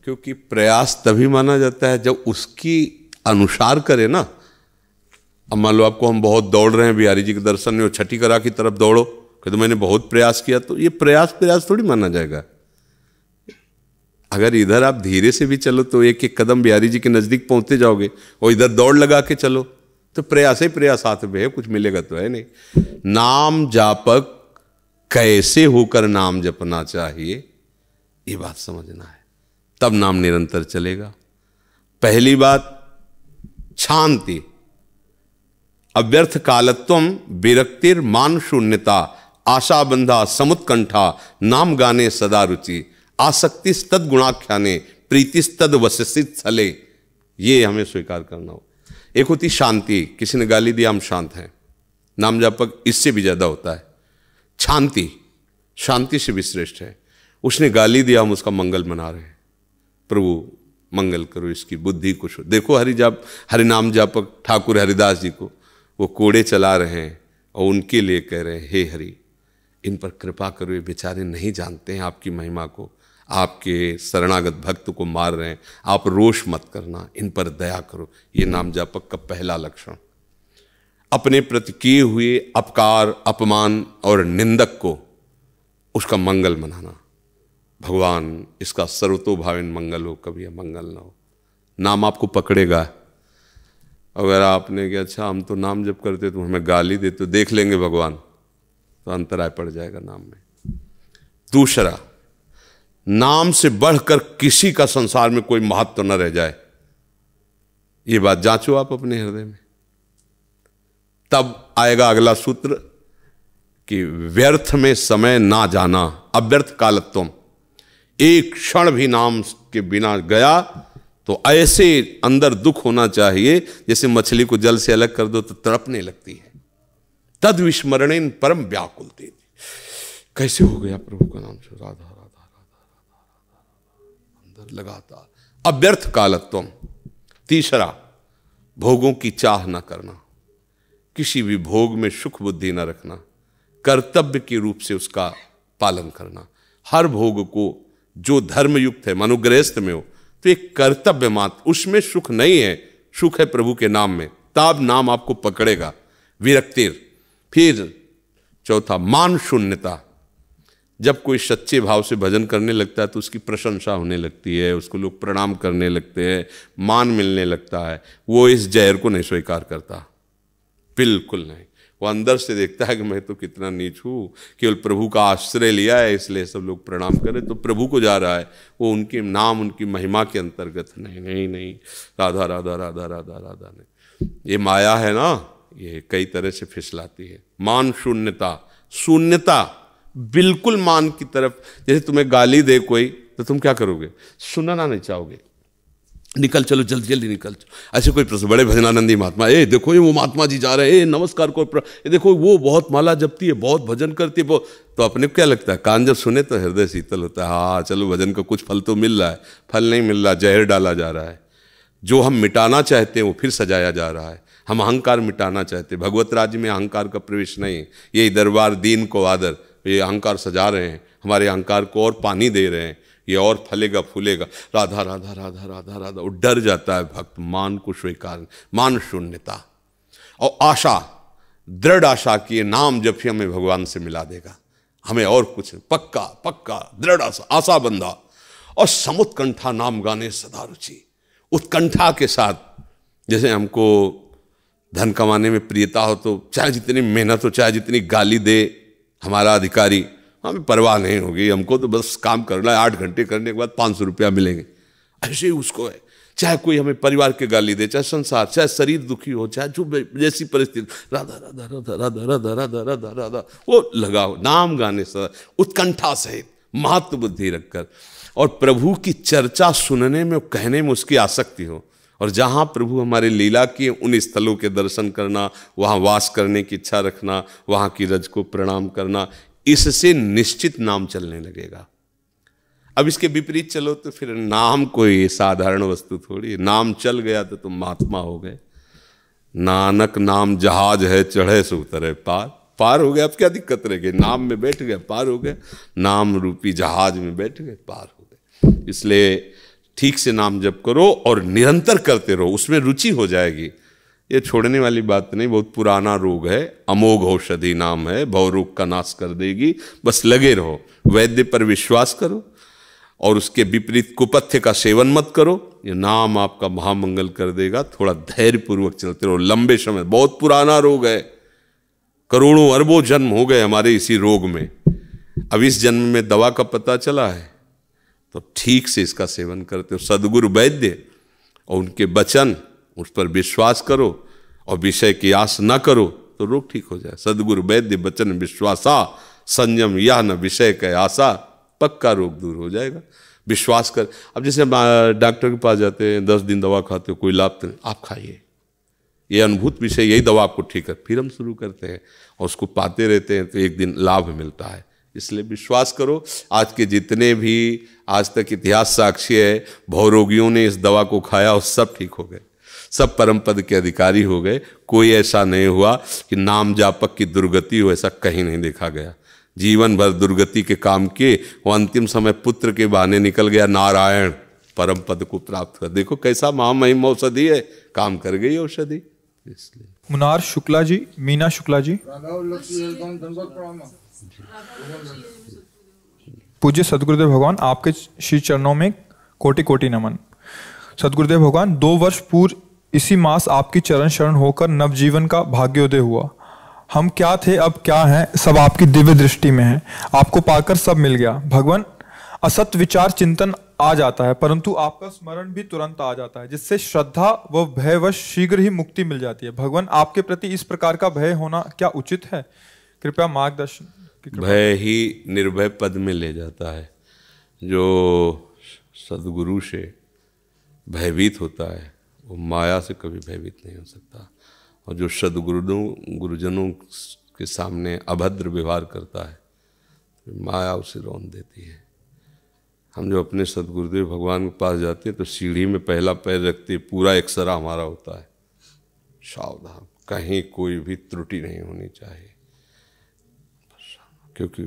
क्योंकि प्रयास तभी माना जाता है जब उसकी अनुसार करे ना। अब मान लो आपको हम बहुत दौड़ रहे हैं बिहारी जी के दर्शन में और छठी करा की तरफ दौड़ो, कि तो मैंने बहुत प्रयास किया, तो ये प्रयास थोड़ी माना जाएगा। अगर इधर आप धीरे से भी चलो तो एक एक कदम बिहारी जी के नज़दीक पहुंचते जाओगे, और इधर दौड़ लगा के चलो तो प्रयास ही प्रयास हाथ में है, कुछ मिलेगा तो है नहीं। नाम जापक कैसे होकर नाम जपना चाहिए ये बात समझना है, तब नाम निरंतर चलेगा। पहली बात शांति, अव्यर्थ कालत्वम विरक्तिर मान शून्यता आशा बंधा समुत्कंठा नाम गाने सदा रुचि आसक्तिस्तद गुणाख्याने प्रीतिस्तद वससित छले। ये हमें स्वीकार करना हो। एक होती शांति, किसी ने गाली दिया हम शांत हैं, नाम जापक इससे भी ज्यादा होता है। शांति शांति से भी श्रेष्ठ है। उसने गाली दिया हम उसका मंगल मना रहे हैं, प्रभु मंगल करो इसकी बुद्धि को। देखो हरि नाम जापक ठाकुर हरिदास जी को वो कोड़े चला रहे हैं और उनके लिए कह रहे हैं हे हरि इन पर कृपा करो, ये बेचारे नहीं जानते हैं आपकी महिमा को, आपके शरणागत भक्त को मार रहे हैं, आप रोष मत करना, इन पर दया करो। ये नाम जापक का पहला लक्षण। अपने प्रति किए हुए अपकार अपमान और निंदक को उसका मंगल मनाना, भगवान इसका सर्वतोभावेन मंगल हो, कभी अमंगल ना हो। नाम आपको पकड़ेगा। अगर आपने कि अच्छा हम तो नाम जप करते तो हमें गाली दे तो देख लेंगे भगवान, तो अंतराय पड़ जाएगा नाम में। दूसरा, नाम से बढ़कर किसी का संसार में कोई महत्व न रह जाए, ये बात जांचो आप अपने हृदय में। तब आएगा अगला सूत्र कि व्यर्थ में समय ना जाना, अव्यर्थ कालत्वम। एक क्षण भी नाम के बिना गया तो ऐसे अंदर दुख होना चाहिए जैसे मछली को जल से अलग कर दो तो तड़पने लगती है। तद विस्मरणेन परम व्याकुलते। कैसे हो गया प्रभु का नाम से, राधा राधा राधा राधा अंदर लगातार। अव्यर्थ कालत्वम। तीसरा, भोगों की चाह न करना, किसी भी भोग में सुख बुद्धि न रखना, कर्तव्य के रूप से उसका पालन करना। हर भोग को जो धर्म युक्त है, मनुगृहस्थ में हो तो एक कर्तव्य मात्र, उसमें सुख नहीं है, सुख है प्रभु के नाम में, तब नाम आपको पकड़ेगा। विरक्तिर। फिर चौथा, मान शून्यता। जब कोई सच्चे भाव से भजन करने लगता है तो उसकी प्रशंसा होने लगती है, उसको लोग प्रणाम करने लगते हैं, मान मिलने लगता है, वो इस जहर को नहीं स्वीकार करता, बिल्कुल नहीं। वो अंदर से देखता है कि मैं तो कितना नीच हूँ, केवल प्रभु का आश्रय लिया है इसलिए सब लोग प्रणाम करें तो प्रभु को जा रहा है, वो उनके नाम उनकी महिमा के अंतर्गत नहीं नहीं नहीं, राधा राधा राधा राधा राधा नहीं। ये माया है ना, ये कई तरह से फिसलाती है। मान शून्यता, शून्यता बिल्कुल मान की तरफ। जैसे तुम्हें गाली दे कोई तो तुम क्या करोगे, सुनना नहीं चाहोगे, निकल चलो जल्दी जल्दी निकल चलो। ऐसे कोई प्रश्न, बड़े भजनानंदी महात्मा, ए देखो ये वो महात्मा जी जा रहे हैं, नमस्कार को, ये देखो वो बहुत माला जपती है, बहुत भजन करती है, तो अपने को क्या लगता है, कान जब सुने तो हृदय शीतल होता है, हाँ चलो भजन का कुछ फल तो मिल रहा है। फल नहीं मिल रहा, जहर डाला जा रहा है। जो हम मिटाना चाहते हैं वो फिर सजाया जा रहा है। हम अहंकार मिटाना चाहते हैं, भगवत राज्य में अहंकार का प्रवेश नहीं। ये दरबार दीन को आदर, ये अहंकार सजा रहे हैं, हमारे अहंकार को और पानी दे रहे हैं, ये और फलेगा फूलेगा। राधा राधा राधा राधा राधा, वो डर जाता है भक्त, मान को स्वीकार, मान शून्यता। और आशा, दृढ़ आशा कि ये नाम जब भी हमें भगवान से मिला देगा, हमें और कुछ, पक्का पक्का दृढ़ आशा, आशा बंधा। और समुत्कंठा नाम गाने सदा रुचि, उत्कंठा के साथ। जैसे हमको धन कमाने में प्रियता हो तो चाहे जितनी मेहनत हो, चाहे जितनी गाली दे हमारा अधिकारी, हमें परवाह नहीं होगी, हमको तो बस काम करना है, 8 घंटे करने के बाद 500 रुपया मिलेंगे। ऐसे ही उसको है, चाहे कोई हमें परिवार के गाली दे, चाहे संसार, चाहे शरीर दुखी हो, चाहे जो जैसी परिस्थिति, राधा राधा राधा राधा राधा राधा राधा राधा, वो लगाओ नाम गाने से उत्कंठा सहित, महत्व बुद्धि रखकर। और प्रभु की चर्चा सुनने में, कहने में उसकी आसक्ति हो। और जहाँ प्रभु हमारे लीला किए उन स्थलों के दर्शन करना, वहाँ वास करने की इच्छा रखना, वहाँ की रज को प्रणाम करना, इससे निश्चित नाम चलने लगेगा। अब इसके विपरीत चलो तो फिर नाम कोई साधारण वस्तु थोड़ी, नाम चल गया तो तुम महात्मा हो गए। नानक नाम जहाज है, चढ़े से उतरे पार, पार हो गया, अब क्या दिक्कत रह गई, नाम में बैठ गए पार हो गए, नाम रूपी जहाज में बैठ गए पार हो गए। इसलिए ठीक से नाम जप करो और निरंतर करते रहो, उसमें रुचि हो जाएगी। ये छोड़ने वाली बात नहीं, बहुत पुराना रोग है, अमोघ औषधि नाम है, भव रोग का नाश कर देगी, बस लगे रहो। वैद्य पर विश्वास करो और उसके विपरीत कुपथ्य का सेवन मत करो, ये नाम आपका महामंगल कर देगा। थोड़ा धैर्यपूर्वक चलते रहो, लंबे समय, बहुत पुराना रोग है, करोड़ों अरबों जन्म हो गए हमारे इसी रोग में, अब इस जन्म में दवा का पता चला है, तो ठीक से इसका सेवन करते हो। सदगुरु वैद्य और उनके वचन, उस पर विश्वास करो और विषय की आस न करो तो रोग ठीक हो जाए। सदगुरु वैद्य वचन विश्वासा, संयम यह न विषय का आशा, पक्का रोग दूर हो जाएगा। विश्वास कर। अब जैसे डॉक्टर के पास जाते हैं, 10 दिन दवा खाते हो, कोई लाभ तो नहीं, आप खाइए, ये अनुभूत विषय, यही दवा आपको ठीक है। फिर हम शुरू करते हैं और उसको पाते रहते हैं तो एक दिन लाभ मिलता है। इसलिए विश्वास करो। आज के जितने भी आज तक इतिहास साक्षी है, भवरोगियों ने इस दवा को खाया और सब ठीक हो गए, सब परम पद के अधिकारी हो गए। कोई ऐसा नहीं हुआ कि नाम जापक की दुर्गति हो, ऐसा कहीं नहीं देखा गया। जीवन भर दुर्गति के काम किए, वो अंतिम समय पुत्र के बहाने निकल गया, नारायण परम पद को प्राप्त कर। देखो कैसा महामहिम औषधि है, काम कर गई औषधि। इसलिए मुनार शुक्ला जी, मीना शुक्ला जी। पूज्य सदगुरुदेव भगवान, आपके श्री चरणों में कोटि कोटि नमन। सदगुरुदेव भगवान, 2 वर्ष पूर्व इसी मास आपकी चरण शरण होकर नवजीवन का भाग्योदय हुआ। हम क्या थे अब क्या हैं, सब आपकी दिव्य दृष्टि में है। आपको पाकर सब मिल गया। भगवान, असत विचार चिंतन आ जाता है, परंतु आपका स्मरण भी तुरंत आ जाता है, जिससे श्रद्धा व भयवश शीघ्र ही मुक्ति मिल जाती है। भगवान, आपके प्रति इस प्रकार का भय होना क्या उचित है? कृपया मार्गदर्शन। भय ही निर्भय पद में ले जाता है। जो सदगुरु से भयभीत होता है वो माया से कभी भयभीत नहीं हो सकता, और जो गुरुजनों के सामने अभद्र व्यवहार करता है तो माया उसे रौंद देती है। हम जो अपने सदगुरुदेव भगवान के पास जाते हैं तो सीढ़ी में पहला पैर रखते पूरा एक्सरा हमारा होता है, सावधान, कहीं कोई भी त्रुटि नहीं होनी चाहिए, क्योंकि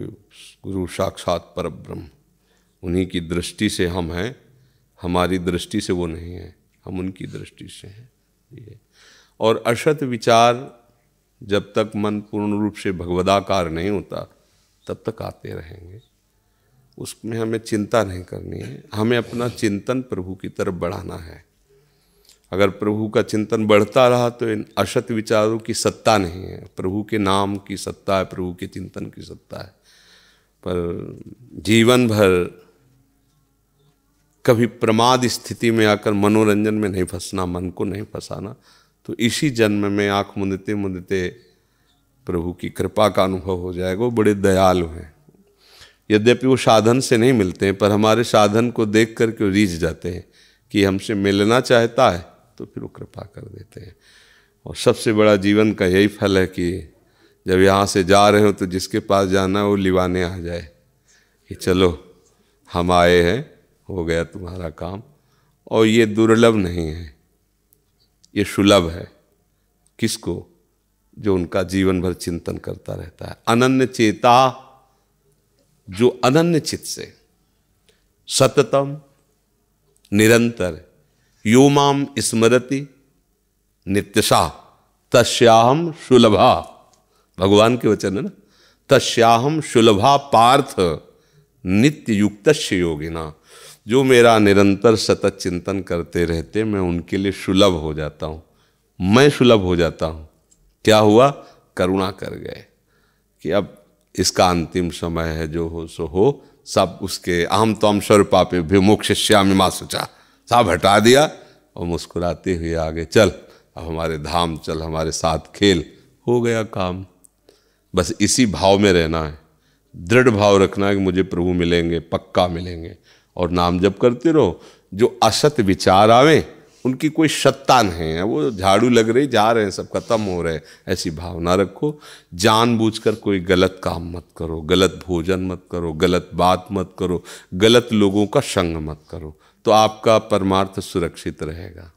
गुरु साक्षात परब्रह्म, उन्हीं की दृष्टि से हम हैं, हमारी दृष्टि से वो नहीं है, हम उनकी दृष्टि से हैं। ये और असत विचार जब तक मन पूर्ण रूप से भगवदाकार नहीं होता तब तक आते रहेंगे, उसमें हमें चिंता नहीं करनी है। हमें अपना चिंतन प्रभु की तरफ बढ़ाना है। अगर प्रभु का चिंतन बढ़ता रहा तो इन असत विचारों की सत्ता नहीं है, प्रभु के नाम की सत्ता है, प्रभु के चिंतन की सत्ता है। पर जीवन भर कभी प्रमाद स्थिति में आकर मनोरंजन में नहीं फंसना, मन को नहीं फंसाना, तो इसी जन्म में आँख मूंदते मूंदते प्रभु की कृपा का अनुभव हो जाएगा। वो बड़े दयालु हैं। यद्यपि वो साधन से नहीं मिलते हैं, पर हमारे साधन को देख करके वो रीझ जाते हैं कि हमसे मिलना चाहता है, तो फिर वो कृपा कर देते हैं। और सबसे बड़ा जीवन का यही फल है कि जब यहाँ से जा रहे हो तो जिसके पास जाना है वो लिवाने आ जाए कि चलो हम आए हैं, हो गया तुम्हारा काम। और ये दुर्लभ नहीं है, ये सुलभ है। किसको? जो उनका जीवन भर चिंतन करता रहता है। अनन्य चेता, जो अनन्य चित से सततम निरंतर यो माम स्मरति नित्यशा तस्याहम सुलभा, भगवान के वचन है ना, तस्याहम सुलभा पार्थ नित्य युक्तस्य योगिना। जो मेरा निरंतर सतत चिंतन करते रहते, मैं उनके लिए सुलभ हो जाता हूँ, मैं सुलभ हो जाता हूँ। क्या हुआ? करुणा कर गए कि अब इसका अंतिम समय है, जो हो सो हो, सब उसके अहम तम स्वरूपापे विमुक्षिष्यामि मा शुचा, सब हटा दिया और मुस्कुराते हुए आगे चल, अब हमारे धाम चल, हमारे साथ खेल, हो गया काम। बस इसी भाव में रहना है, दृढ़ भाव रखना है कि मुझे प्रभु मिलेंगे, पक्का मिलेंगे, और नाम जप करते रहो। जो असत विचार आवे उनकी कोई सत्ता नहीं है, वो झाड़ू लग रही, जा रहे हैं, सब खत्म हो रहे हैं, ऐसी भावना रखो। जानबूझकर कोई गलत काम मत करो, गलत भोजन मत करो, गलत बात मत करो, गलत लोगों का संग मत करो, तो आपका परमार्थ सुरक्षित रहेगा।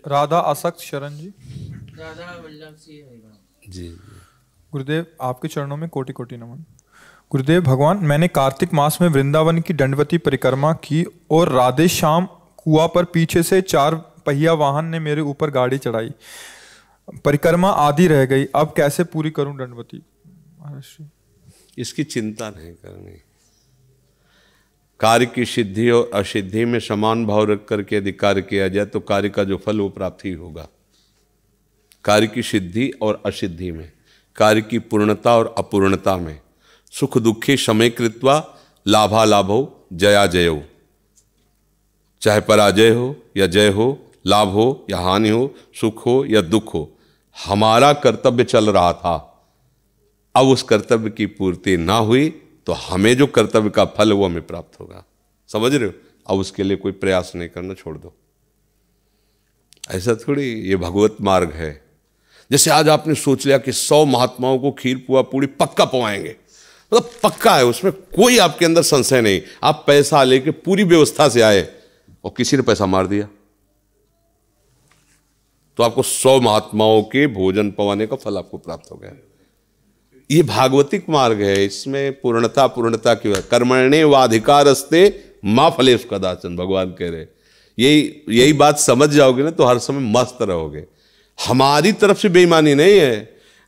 राधा आसक्त शरण जी। जी गुरुदेव, आपके चरणों में कोटि कोटि नमन। गुरुदेव भगवान, मैंने कार्तिक मास में वृंदावन की दंडवती परिक्रमा की और राधे श्याम कुआं पर पीछे से 4 पहिया वाहन ने मेरे ऊपर गाड़ी चढ़ाई, परिक्रमा आधी रह गई। अब कैसे पूरी करूं दंडवती? इसकी चिंता नहीं करनी। कार्य की सिद्धि और असिद्धि में समान भाव रख करके यदि कार्य किया जाए तो कार्य का जो फल वो प्राप्त ही होगा। कार्य की सिद्धि और असिद्धि में, कार्य की पूर्णता और अपूर्णता में, सुख दुखी समय कृत्वा लाभा लाभो जया जयो, चाहे पराजय हो या जय हो, लाभ हो या हानि हो, सुख हो या दुख हो, हमारा कर्तव्य चल रहा था। अब उस कर्तव्य की पूर्ति ना हुई तो हमें जो कर्तव्य का फल वो हमें प्राप्त होगा। समझ रहे हो? अब उसके लिए कोई प्रयास नहीं करना, छोड़ दो। ऐसा थोड़ी, ये भगवत मार्ग है। जैसे आज आपने सोच लिया कि 100 महात्माओं को खीर पुआ पूड़ी पक्का पवाएंगे, मतलब पक्का है, उसमें कोई आपके अंदर संशय नहीं। आप पैसा लेके पूरी व्यवस्था से आए और किसी ने पैसा मार दिया तो आपको 100 महात्माओं के भोजन पवाने का फल आपको प्राप्त हो गया। ये भागवतिक मार्ग है, इसमें पूर्णता की बात। कर्मण्ये वाधिकारस्ते मां फलेषु कदाचन, भगवान कह रहे। यही बात समझ जाओगे ना तो हर समय मस्त रहोगे। हमारी तरफ से बेईमानी नहीं है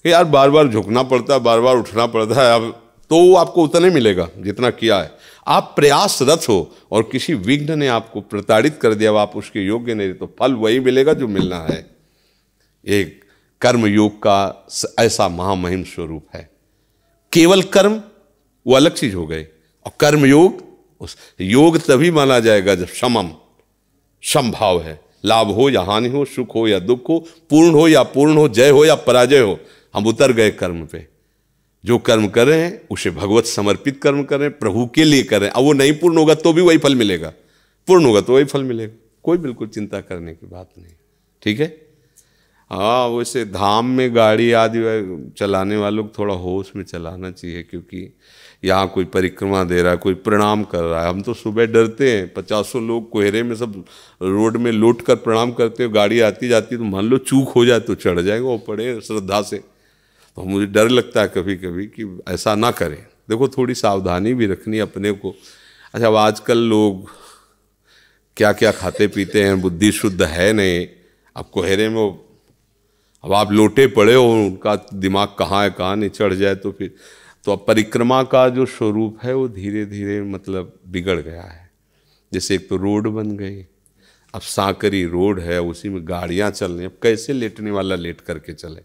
कि यार बार बार झुकना पड़ता है, बार बार उठना पड़ता है, अब तो वो आपको उतना ही मिलेगा जितना किया है। आप प्रयासरत हो और किसी विघ्न ने आपको प्रताड़ित कर दिया, आप उसके योग्य नहीं, तो फल वही मिलेगा जो मिलना है। एक कर्म योग का ऐसा महामहिम स्वरूप है। केवल कर्म वो अलग चीज हो गए, और कर्म योग, उस योग तभी माना जाएगा जब समभाव है। लाभ हो या हानि हो, सुख हो या दुख हो, पूर्ण हो या पूर्ण हो, जय हो या पराजय हो, हम उतर गए कर्म पे। जो कर्म कर रहे हैं उसे भगवत समर्पित कर्म करें, प्रभु के लिए करें। अब वो नहीं पूर्ण होगा तो भी वही फल मिलेगा, पूर्ण होगा तो वही फल मिलेगा, कोई बिल्कुल चिंता करने की बात नहीं। ठीक है। हाँ, वैसे धाम में गाड़ी आदि चलाने वालों को थोड़ा होश में चलाना चाहिए, क्योंकि यहाँ कोई परिक्रमा दे रहा है, कोई प्रणाम कर रहा है। हम तो सुबह डरते हैं, 50 लोग कोहरे में सब रोड में लौट कर प्रणाम करते हो, गाड़ी आती जाती, तो मान लो चूक हो जाए तो चढ़ जाएगा वो पड़े श्रद्धा से। तो मुझे डर लगता है कभी कभी कि ऐसा ना करें। देखो, थोड़ी सावधानी भी रखनी अपने को। अच्छा, अब आजकल लोग क्या क्या खाते पीते हैं, बुद्धि शुद्ध है नहीं। अब कोहरे में अब आप लोटे पड़े हो, उनका दिमाग कहाँ है कहाँ नहीं, चढ़ जाए तो फिर तो अब परिक्रमा का जो स्वरूप है वो धीरे धीरे मतलब बिगड़ गया है। जैसे एक तो रोड बन गई, अब सांकरी रोड है, उसी में गाड़ियाँ चल रही हैं। अब कैसे लेटने वाला लेट करके चले?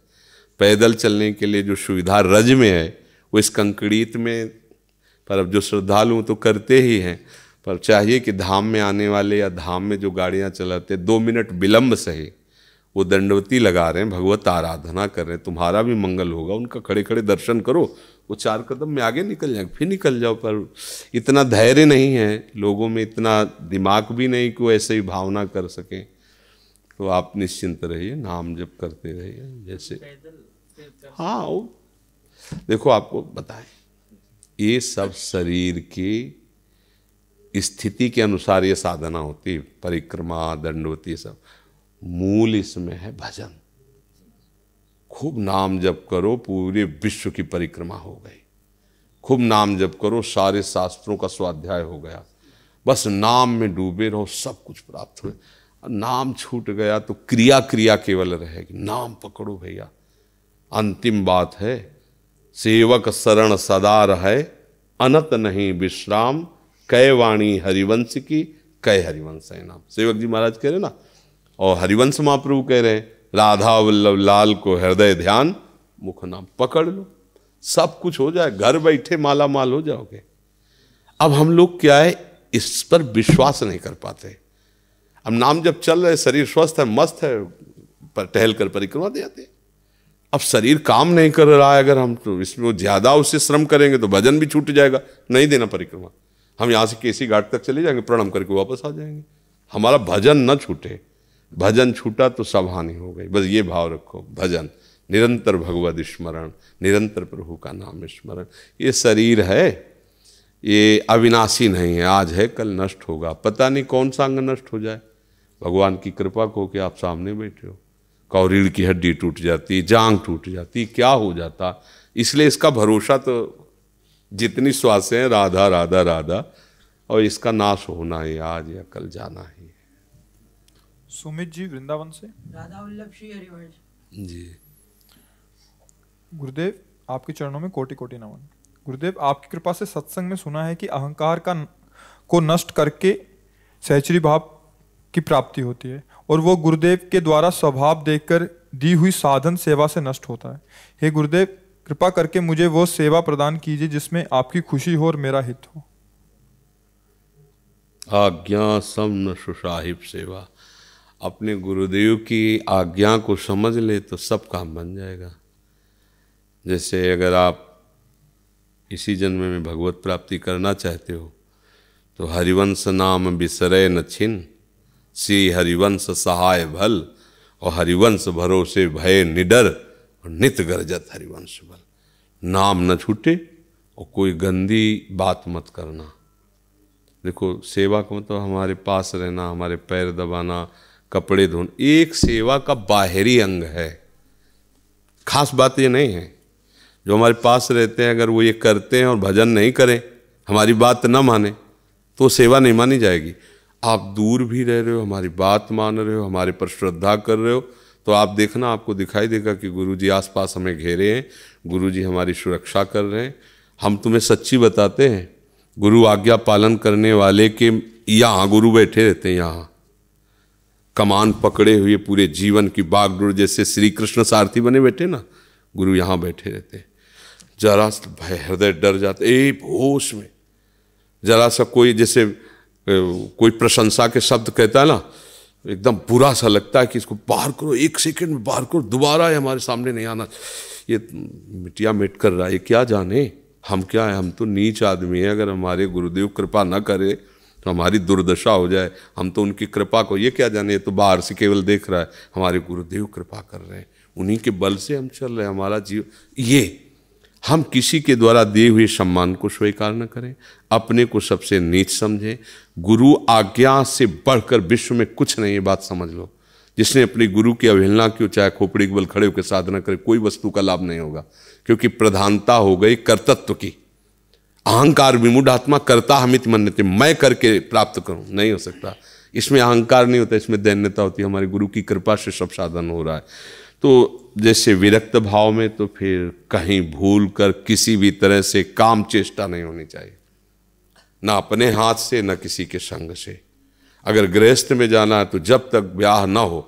पैदल चलने के लिए जो सुविधा रज में है वो इस कंक्रीट में, पर अब जो श्रद्धालु तो करते ही हैं, पर चाहिए कि धाम में आने वाले या धाम में जो गाड़ियाँ चलाते 2 मिनट विलम्ब सही, वो दंडवती लगा रहे हैं, भगवत आराधना कर रहे हैं, तुम्हारा भी मंगल होगा। उनका खड़े खड़े दर्शन करो, वो 4 कदम में आगे निकल जाएंगे, फिर निकल जाओ। पर इतना धैर्य नहीं है लोगों में, इतना दिमाग भी नहीं कि वो ऐसे ही भावना कर सकें। तो आप निश्चिंत रहिए, नाम जप करते रहिए। जैसे हाँ, वो देखो आपको बताएं, ये सब शरीर की स्थिति के अनुसार ये साधना होती है, परिक्रमा, दंडवती, सब मूल इसमें है भजन। खूब नाम जप करो, पूरे विश्व की परिक्रमा हो गई। खूब नाम जप करो, सारे शास्त्रों का स्वाध्याय हो गया। बस नाम में डूबे रहो, सब कुछ प्राप्त हो। नाम छूट गया तो क्रिया क्रिया केवल रहेगी। नाम पकड़ो भैया, अंतिम बात है। सेवक शरण सदा रहे, अनत नहीं विश्राम, कै वाणी हरिवंश की, कै हरिवंश है नाम। सेवक जी महाराज कह रहे ना, और हरिवंश महाप्रभु कह रहे हैं, राधा वल्लभ लाल को हृदय ध्यान, मुख नाम। पकड़ लो, सब कुछ हो जाए, घर बैठे माला माल हो जाओगे। अब हम लोग क्या है, इस पर विश्वास नहीं कर पाते। अब नाम जब चल रहे, शरीर स्वस्थ है, मस्त है, पर टहल कर परिक्रमा दे आते। अब शरीर काम नहीं कर रहा है, अगर हम तो इसमें ज़्यादा उससे श्रम करेंगे तो भजन भी छूट जाएगा, नहीं देना परिक्रमा। हम यहाँ से केसी घाट तक चले जाएंगे, प्रणाम करके वापस आ जाएंगे। हमारा भजन न छूटे, भजन छूटा तो सब हानि हो गई। बस ये भाव रखो, भजन, निरंतर भगवद स्मरण, निरंतर प्रभु का नाम स्मरण। ये शरीर है, ये अविनाशी नहीं है, आज है कल नष्ट होगा, पता नहीं कौन सा अंग नष्ट हो जाए। भगवान की कृपा को कि आप सामने बैठे हो, कौरीड़ की हड्डी टूट जाती, जांग टूट जाती, क्या हो जाता। इसलिए इसका भरोसा तो जितनी श्वासें हैं, राधा राधा राधा, और इसका नाश होना ही आज या कल जाना ही है। सुमित जी वृंदावन से, राधा वल्लभ श्री हरिवंश जी। गुरुदेव आपके चरणों में कोटि कोटि नमन। गुरुदेव, आपकी कृपा से सत्संग में सुना है कि अहंकार को नष्ट करके सहचरी भाव की प्राप्ति होती है, और वो गुरुदेव के द्वारा स्वभाव देखकर दी हुई साधन सेवा से नष्ट होता है। हे गुरुदेव, कृपा करके मुझे वो सेवा प्रदान कीजिए जिसमें आपकी खुशी हो और मेरा हित हो। आज्ञा समन सुसाहिब सेवा। अपने गुरुदेव की आज्ञा को समझ ले तो सब काम बन जाएगा। जैसे अगर आप इसी जन्म में भगवत प्राप्ति करना चाहते हो तो हरिवंश नाम बिसरे न छिन, श्री हरिवंश सहाय भल, और हरिवंश भरोसे भय निडर, और नित गरजत हरिवंश बल। नाम न छूटे और कोई गंदी बात मत करना। देखो, सेवा का मतलब हमारे पास रहना, हमारे पैर दबाना, कपड़े धोना, एक सेवा का बाहरी अंग है। खास बात ये नहीं है। जो हमारे पास रहते हैं, अगर वो ये करते हैं और भजन नहीं करें, हमारी बात न माने, तो सेवा नहीं मानी जाएगी। आप दूर भी रह रहे हो, हमारी बात मान रहे हो, हमारे पर श्रद्धा कर रहे हो, तो आप देखना, आपको दिखाई देगा कि गुरुजी आसपास हमें घेरे हैं, गुरुजी हमारी सुरक्षा कर रहे हैं, हम तुम्हें सच्ची बताते हैं, गुरु आज्ञा पालन करने वाले के यहाँ गुरु बैठे रहते हैं, यहाँ कमान पकड़े हुए पूरे जीवन की बागडोर, जैसे श्री कृष्ण सारथी बने बैठे ना, गुरु यहाँ बैठे रहते। जरा सा भय हृदय डर जाता, होश में जरा सा कोई जैसे कोई प्रशंसा के शब्द कहता है ना, एकदम बुरा सा लगता है कि इसको बाहर करो, 1 सेकंड में बाहर करो, दोबारा ये हमारे सामने नहीं आना, ये मिटिया मिट कर रहा है, ये क्या जाने हम क्या है, हम तो नीच आदमी है। अगर हमारे गुरुदेव कृपा न करे तो हमारी दुर्दशा हो जाए, हम तो उनकी कृपा को, ये क्या जाने, ये तो बाहर से केवल देख रहा है, हमारे गुरुदेव कृपा कर रहे हैं, उन्हीं के बल से हम चल रहे हैं, हमारा जीव। ये हम किसी के द्वारा दिए हुए सम्मान को स्वीकार न करें, अपने को सबसे नीच समझें। गुरु आज्ञा से बढ़कर विश्व में कुछ नहीं है, बात समझ लो। जिसने अपने गुरु की अवहेलना की, चाहे खोपड़ी के बल खड़े होकर साधना करे, कोई वस्तु का लाभ नहीं होगा, क्योंकि प्रधानता हो गई कर्तत्व की। अहंकार विमूढ़ आत्मा करता हमित मन्यते, मैं करके प्राप्त करूं, नहीं हो सकता। इसमें अहंकार नहीं होता, इसमें दैन्यता होती है। हमारी गुरु की कृपा से सब साधन हो रहा है। तो जैसे विरक्त भाव में, तो फिर कहीं भूल कर किसी भी तरह से काम चेष्टा नहीं होनी चाहिए, ना अपने हाथ से ना किसी के संग से। अगर गृहस्थ में जाना है तो जब तक ब्याह ना हो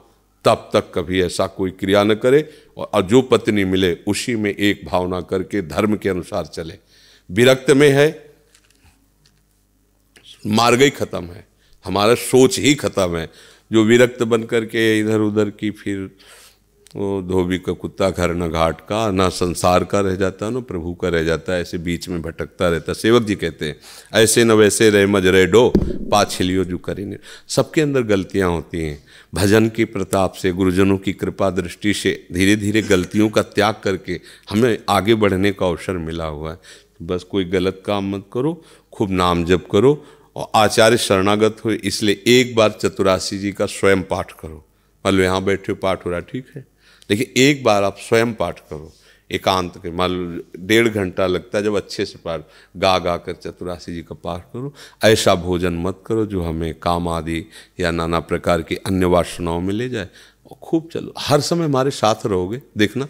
तब तक कभी ऐसा कोई क्रिया न करे, और जो पत्नी मिले उसी में एक भावना करके धर्म के अनुसार चले। विरक्त में है, मार्ग ही खत्म है, हमारा सोच ही खत्म है। जो विरक्त बन करके इधर उधर की, फिर वो धोबी का कुत्ता घर न घाट का, ना संसार का रह जाता ना प्रभु का रह जाता है, ऐसे बीच में भटकता रहता। सेवक जी कहते हैं, ऐसे न वैसे रह मज रे डो पाछलियो जो करी नहीं। सबके अंदर गलतियां होती हैं। भजन की प्रताप से, गुरुजनों की कृपा दृष्टि से धीरे धीरे गलतियों का त्याग करके हमें आगे बढ़ने का अवसर मिला हुआ है। बस कोई गलत काम मत करो, खूब नाम जप करो और आचार्य शरणागत हो। इसलिए एक बार चतुरासी जी का स्वयं पाठ करो। मान लो यहाँ बैठे हो, पाठ हो रहा, ठीक है, लेकिन एक बार आप स्वयं पाठ करो एकांत के। मान लो 1.5 घंटा लगता है, जब अच्छे से पाठ गा कर चतुरासी जी का पाठ करो। ऐसा भोजन मत करो जो हमें काम आदि या नाना प्रकार की अन्य वासनाओं में ले जाए। और खूब चलो, हर समय हमारे साथ रहोगे, देखना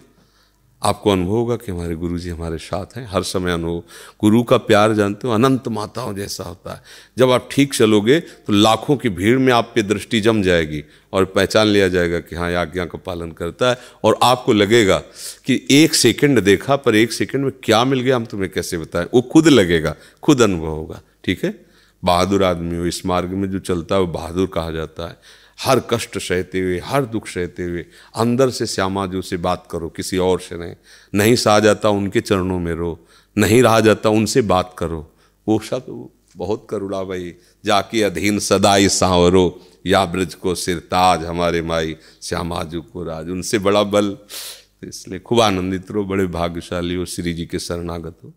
आपको अनुभव होगा कि हमारे गुरु जी हमारे साथ हैं। हर समय अनुभव, गुरु का प्यार जानते हो, अनंत माताओं जैसा होता है। जब आप ठीक चलोगे तो लाखों की भीड़ में आप पे दृष्टि जम जाएगी और पहचान लिया जाएगा कि हाँ, ये आज्ञा का पालन करता है। और आपको लगेगा कि 1 सेकंड देखा, पर 1 सेकंड में क्या मिल गया हम तुम्हें कैसे बताएं। वो खुद लगेगा, खुद अनुभव होगा, ठीक है। बहादुर आदमी हो, इस मार्ग में जो चलता है वो बहादुर कहा जाता है। हर कष्ट सहते हुए, हर दुख सहते हुए अंदर से श्यामा जी से बात करो, किसी और से नहीं। नहीं सहा जाता उनके चरणों में रो, नहीं रहा जाता उनसे बात करो। वो सब बहुत करुणा भाई, जाके अधीन सदाई सांवरो, या ब्रज को सिरताज, हमारे माई श्यामा जी को राज। उनसे बड़ा बल, इसलिए खूब आनंदित रहो, बड़े भाग्यशाली हो, श्री जी के शरणागत हो।